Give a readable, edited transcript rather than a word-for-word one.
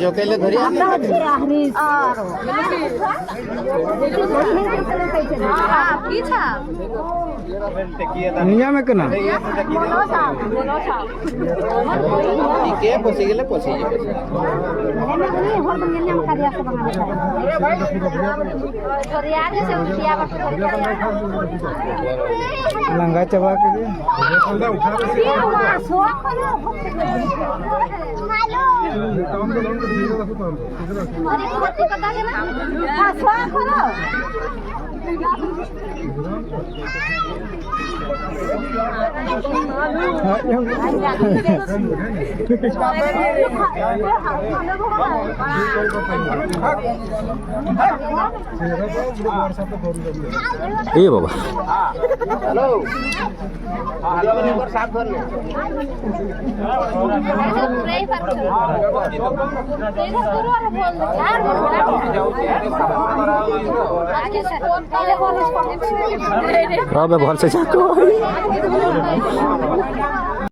जो केले धरी निया में कना के पोसी गेले पोसी लंगा चबा के ये बाबा हेलो साफ कर भल से